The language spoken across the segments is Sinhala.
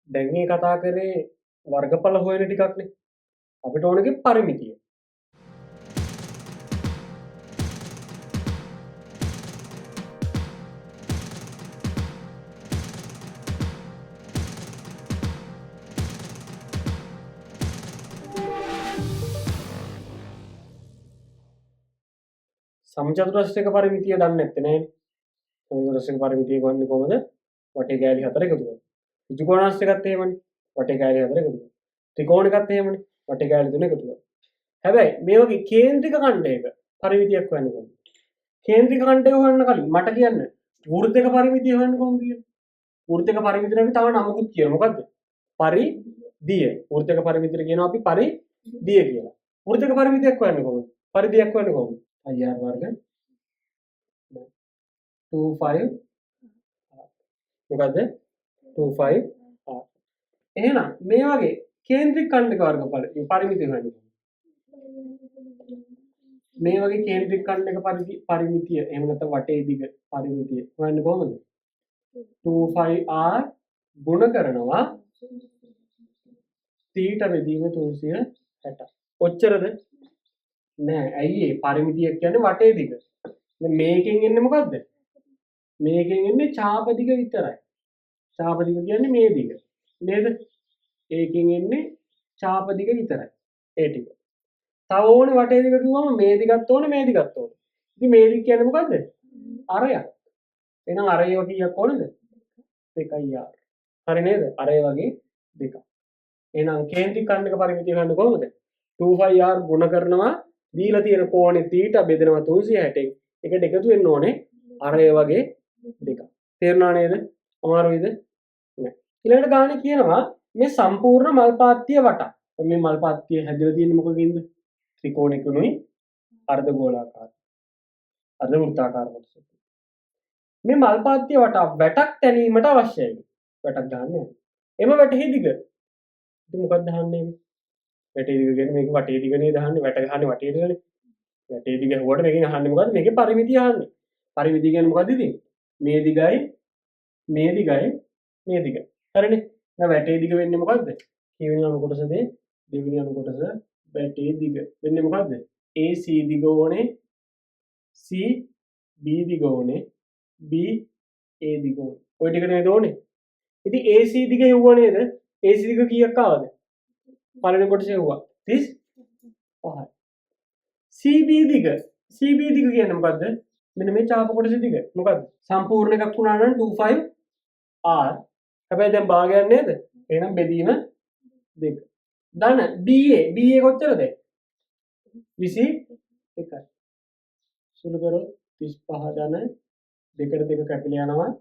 දැන් මේ කතා කරේ වර්ගඵල හොයන ටිකක්නේ. අපිට ඕනගේ පරිමිතිය. සමචතුරස්‍රයක පරිමිතිය දන්නේ නැත්තේ නේද? සමචතුරස්‍රයක පරිමිතිය ගන්නේ කොහමද? වටේ කෑලි 4 එකතු කරලා. ඍජුකෝණාස්‍රයකත් එහෙමනේ. වටේ කෑලි 4 එකතු කරලා. ත්‍රිකෝණිකත් එහෙමනේ. වටේ කෑලි 3 එකතු කරලා. හැබැයි මේ වගේ කේන්ද්‍රික ඛණ්ඩයක පරිමිතියක් හොයන්නේ කොහොමද? කේන්ද්‍රික ඛණ්ඩය හොයන්න කලින් මට කියන්න වෘත්තයක පරිමිතිය හොයන්න කොහොමද කියලා. වෘත්තයක පරිමිතියට අපි තව නමකුත් කියනවා. මොකද්ද? පරිදිය. වෘත්තයක පරිමිතියට කියනවා අපි පරිදිය කියලා. වෘත්තයක පරිමිතියක් හොයන්නේ කොහොමද? පරිදියක් හොයන්නේ කොහොමද? IR වර්ග 25 මොකද්ද 25 එහෙනම් මේ වගේ කේන්ද්‍රික ඛණ්ඩක වර්ගඵල පරිමිතිය හොයන්න මේ වගේ කේන්ද්‍රික ඛණ්ඩක පරිමිතිය එහෙම නැත්නම් වටේ දිග පරිමිතිය හොයන්න කොහොමද 25r ගුණ කරනවා θ බෙදීම 360 ඔච්චරද නෑ ඇයි ඒ පරිමිතිය කියන්නේ වටේ දිග මේකෙන් එන්නේ මොකද්ද මේකෙන් එන්නේ ඡාප දිග විතරයි ඡාප දිග කියන්නේ මේ දිග නේද ඒකෙන් එන්නේ ඡාප දිග විතරයි ඒ ටික තව ඕනේ වටේ දිග කිව්වම මේ දිගත් ඕනේ මේ දිගත් ඕනේ ඉතින් මේ දිග කියන්නේ මොකද්ද අරයක් එහෙනම් අරය කීයක් ඕනේද 2r හරි නේද අරය වගේ දෙකක් එහෙනම් කේන්ද්‍රික ඛණ්ඩක පරිමිතිය ගන්න කොහොමද 25r ගුණ කරනවා දීලා තියෙන කෝණේ θ බෙදෙනවා 360න් එකට එකතු වෙන්න ඕනේ අරය වගේ දෙකක් තේරුණා නේද අමාරුයිද නෑ ඊළඟට ගානේ කියනවා මේ සම්පූර්ණ මල් පාත්තිය වටා මේ මල් පාත්තිය හැදලා තියෙන්නේ මොකකින්ද ත්‍රිකෝණිකුණුයි අර්ධ ගෝලාකාර අර්ධ වෘත්තාකාර කොටස මේ මල් පාත්තිය වටා වැටක් තැනීමට අවශ්‍යයි වැටක් දාන්නේ එම වැටෙහි දිග ඉතින් මොකක්ද දාන්නේ වැටේ දිග කියන්නේ මේක වටේ දිගනේ දාන්නේ වැට ගහන්නේ වටේ දිගනේ වැටේ දිග හුවට මේකෙන් අහන්නේ මොකද්ද මේකේ පරිමිතිය අහන්නේ පරිමිතිය කියන්නේ මොකද්ද ඉතින් මේ දිගයි මේ දිගයි මේ දිග හරිනේ දැන් වැටේ දිග වෙන්නේ මොකද්ද කීවෙනි අණු කොටසද දෙවෙනි අණු කොටස වැටේ දිග වෙන්නේ මොකද්ද AC දිග ඕනේ CB දිග ඕනේ BA දිග ඕනේ ඔය ටික නේද ඕනේ ඉතින් AC දිග හෙව්වා නේද AC දිග කීයක් ආවද පළවෙනි කොටසේ හෙව්වා 35යි CB දිග කියන්නේ මොකද්ද මෙන්න මේ ඡාප කොටසේ දිග මොකද්ද සම්පූර්ණ එකක් වුණා නම් 25r හැබැයි දැන් භාගයක් නේද එහෙනම් බෙදීම 2 ධන BA කොච්චරද 21යි සුළු කරොත් 35 ධන දෙකට දෙක කැපිලා යනවා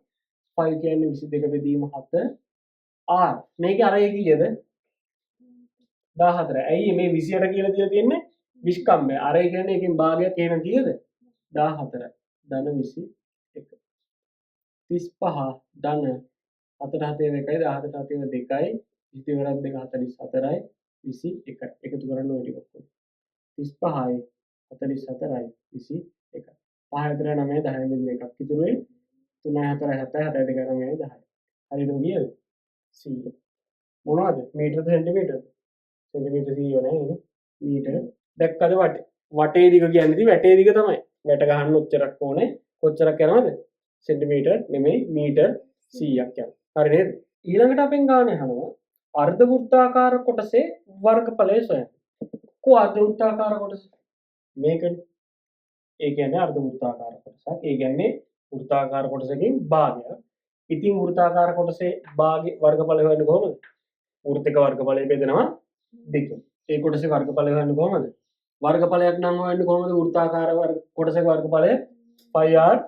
5 කියන්නේ 22 බෙදීම 7 r මේකේ අරය කීයද 14 ඇයි මේ 28 කියලා තියලා තියෙන්නේ විස්කම්බය අරය කියන්නේ එකෙන් භාගයක් එහෙනම් කීයද 14 ධන 21 35 ධන 4 7 1යි 17 7 2යි 22 2 44යි 21 එකතු කරන්න ඕනේ ටික ඔක්කොම 35යි 44යි 21 5 4 9 10 මෙන්න එකක් ඉතුරුයි 3 4 7 7 2 9 10 හරියටම ගියද 100 මොනවද මීටරද සෙන්ටිමීටරද සෙන්ටිමීටර 100 නෑ නේ මීටර දැක්කද වටේ දිග කියන්නේ ඉතින් වැටේ දිග තමයි වැට ගහන්න ඔච්චරක් ඕනේ කොච්චරක් යනවද සෙන්ටිමීටර් නෙමෙයි මීටර් 100ක් යනවා හරි නේද ඊළඟට අපෙන් ගානේ අහනවා අර්ධ වෘත්තාකාර කොටසේ වර්ගඵලය සොයන්න කො අර්ධ වෘත්තාකාර කොටස මේකනේ ඒ කියන්නේ අර්ධ වෘත්තාකාර කොටසක් ඒ කියන්නේ වෘත්තාකාර කොටසකින් භාගයක් ඉතින් වෘත්තාකාර කොටසේ භාගය වර්ගඵලය හොයන්නේ කොහොමද වෘත්තික වර්ගඵලය බෙදෙනවා දෙකෙන් ඒ කොටසේ වර්ගඵලය හොයන්නේ කොහොමද වර්ගඵලයක් නම් හොයන්නේ කොහොමද වෘත්තාකාර කොටසක වර්ගඵලය 5r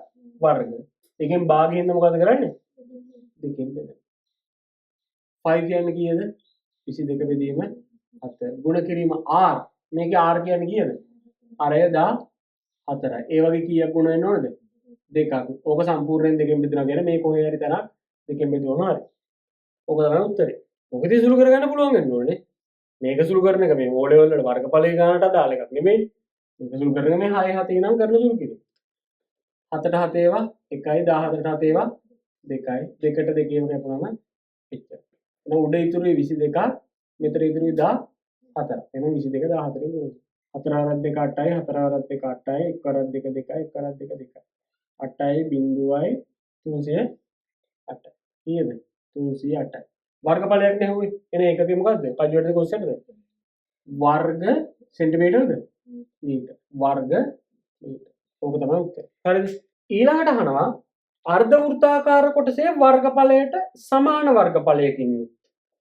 වර්ග එකෙන් භාගයෙන් මොකද කරන්නේ දෙකෙන් බෙදෙනවා 5 කියන්නේ කීයද 22 බෙදීම 7 ගුණ කිරීම r මේකේ r කියන්නේ කීයද අරය 14යි ඒ වගේ කීයක් ගුණ වෙන්න ඕනද දෙකක් ඕක සම්පූර්ණයෙන් දෙකෙන් බෙදනවා කියන්නේ මේ කොහේ හරි තැනක් දෙකෙන් බෙදුවම හරි ඕක තමයි උත්තරේ ඔකදී සුළු කරගන්න පුළුවන් වෙන්න ඕනේ මේක සුළු කරන එක මේ O level වල වර්ගඵලයේ ගානට අදාළ එකක් නෙමෙයි මේක සුළු කරන මේ 6 7 නම් කරන සුළු කිරීම 7ට 7 ඒවා 1යි 14ට 7 ඒවා 2යි 2ට 2 ඒවා කැපුනම එච්චර එහෙනම් උඩ ඉතුරුයි 22ක් මෙතන ඉතුරුයි 14. එහෙනම් 22 14 ගුණ. 4 වරක් 2 8යි 4 වරක් 2 8යි 1 වරක් 2 2යි 1 වරක් 2 2යි. 8යි 0යි 308. කීයද? 308යි. වර්ගඵලයක් නෙහුවේ. එහෙනම් ඒකකේ මොකද්ද? පජුවටද කොස්සටද? වර්ග සෙන්ටිමීටරද? මීටර. වර්ග මීටර. ඕක තමයි උත්තරය. හරිද? ඊළඟට අහනවා අර්ධ වෘත්තාකාර කොටසේ වර්ගඵලයට සමාන වර්ගඵලයකින්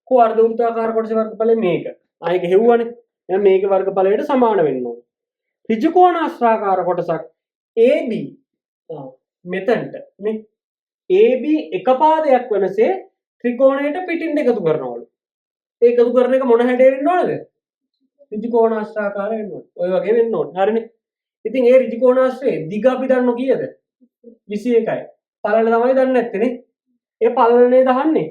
කො අර්ධ වෘත්තාකාර කොටසේ වර්ගඵලය මේක. ආයෙක හෙව්වනේ. එහෙනම් මේකේ වර්ගඵලයට සමාන වෙන්න ඕනේ. ඍජු කෝණාශ්‍රාකාර කොටසක් AB මෙතනට මේ AB එක පාදයක් වෙනසේ ත්‍රිකෝණයට පිටින් එකතු කරනවලු. ඒ එකතු කරන එක මොන හැඩේ වෙන්න ඕනද? ඍජු කෝණාශ්‍රාකාර වෙන්න ඕනේ. ඔය වගේ වෙන්න ඕනේ. හරිනේ. ඉතින් ඒ ඍජු කෝණාශ්‍රයේ දිග අපි දන්නෝ කීයද? 21යි. පළල තමයි දන්නේ නැත්තේ නේ. ඒ පළලනේ දහන්නේ.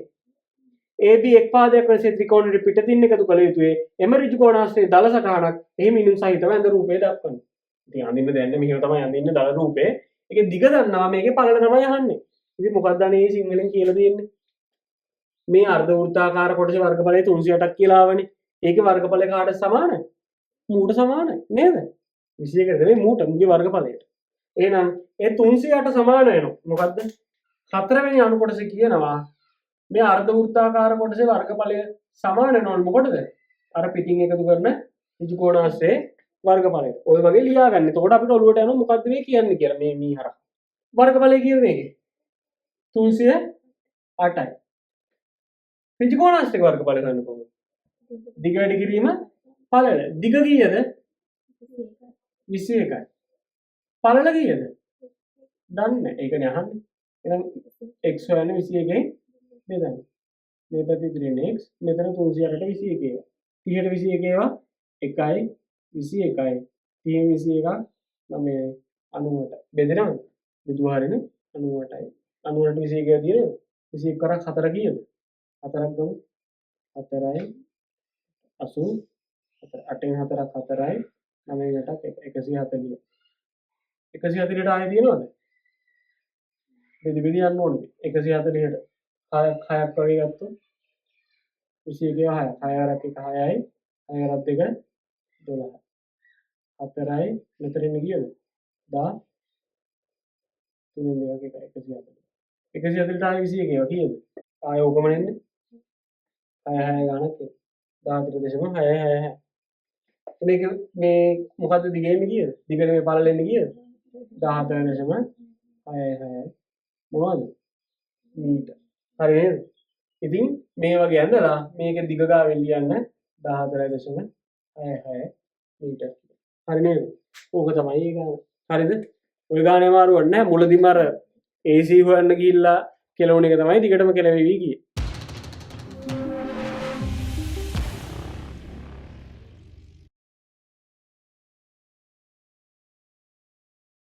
AB එක් පාදයක් වෙනසේ ත්‍රිකෝණයට පිටින් එකතු කළ යුතුයි. එම ඍජු කෝණාශ්‍රයේ දල සටහනක් එහි මිනුම් සහිතව ඇඳ රූපේ දක්වනවා. ඉතින් අඳින්න දැන්නේ මෙහෙම තමයි අඳින්න දල රූපේ. ඒකේ දිග දන්නවා මේකේ පළල තමයි අහන්නේ. ඉතින් මොකක්ද අනේ සිංහලෙන් කියලා දෙන්නේ? මේ අර්ධ වෘත්තාකාර කොටසේ වර්ගඵලය 308ක් කියලා ආවනේ. ඒකේ වර්ගඵලය කාට සමානයි? මූට සමානයි නේද? 21කට නෙමෙයි මූට මුගේ වර්ගඵලයට. එහෙනම් ඒ 308 සමාන වෙනවා. මොකද්ද? හතරවෙනි අණු කොටසේ කියනවා මේ අර්ධ වෘත්තාකාර කොටසේ වර්ගඵලය සමාන වෙනවා මොකටද? අර පිටින් එකතු කරන ඍජු කෝණාශ්‍රයේ වර්ගඵලය. ඔය වගේ ලියා ගන්න. එතකොට අපිට ඔළුවට යනවා මොකද්ද මේ කියන්නේ කියලා. මේ මීහරක්. වර්ගඵලය කියන්නේ මේකේ 308යි. ඍජු කෝණාශ්‍රයේ වර්ගඵලය ගන්න කොහොමද? දිග වැඩි කිරීම පළල. දිග කීයද? 21යි. පළල කීයද? දන්නේ නැහැ. ඒකනේ අහන්නේ. එහෙනම් x හොයන්නේ 21න් බෙදන්න. මේ පැත්තේ ඉතිරෙන්නේ x. මෙතන 308ට 21 ඒවා. 30ට 21 ඒවා 1යි 21යි. 30 21ක් 9යි 90ට. බෙදෙනවද? බෙදුවා හරිනේ 98යි. 98ට 21 තියෙනවද? 21 කරක් 4 කීයද? 4ක් ගමු. 4යි 80 8න් 4ක් 4යි 9න් 8ක් 140. 140ට ආයෙ තියෙනවද? බෙදි බෙදි යන්න ඕනේ. 140ට 6ක් වගේ ගත්තොත් 21 6යි. 6 වරක් 1 6යි. 6 වරක් 2 12යි. 4යි මෙතනින් ගියද? 10 3න් 2ක 140. 140ට ආයෙ 21 ඒවා කීයද? ආයෙ ඕකම නෙන්නේ. 6 6 ගානක් 14.666. මේක මේ මොකද්ද දිගෙන්නේ කීයද? දිගට මේ පළලෙන්නේ කීයද? 14.666. මොනවද? මීටර. හරි නේද? ඉතින් මේ වගේ ඇඳලා මේක දිග ගාවෙන් ලියන්න 14.66 මීටර. හරි නේද? ඕක තමයි ඒ ගාන. හරිද? ඔය ගානේ මාරුවක් නැහැ. මුලදිම අර AC හොයන්න ගිහිල්ලා කෙලවුණ එක තමයි දිගටම කෙලවෙවි ගියේ.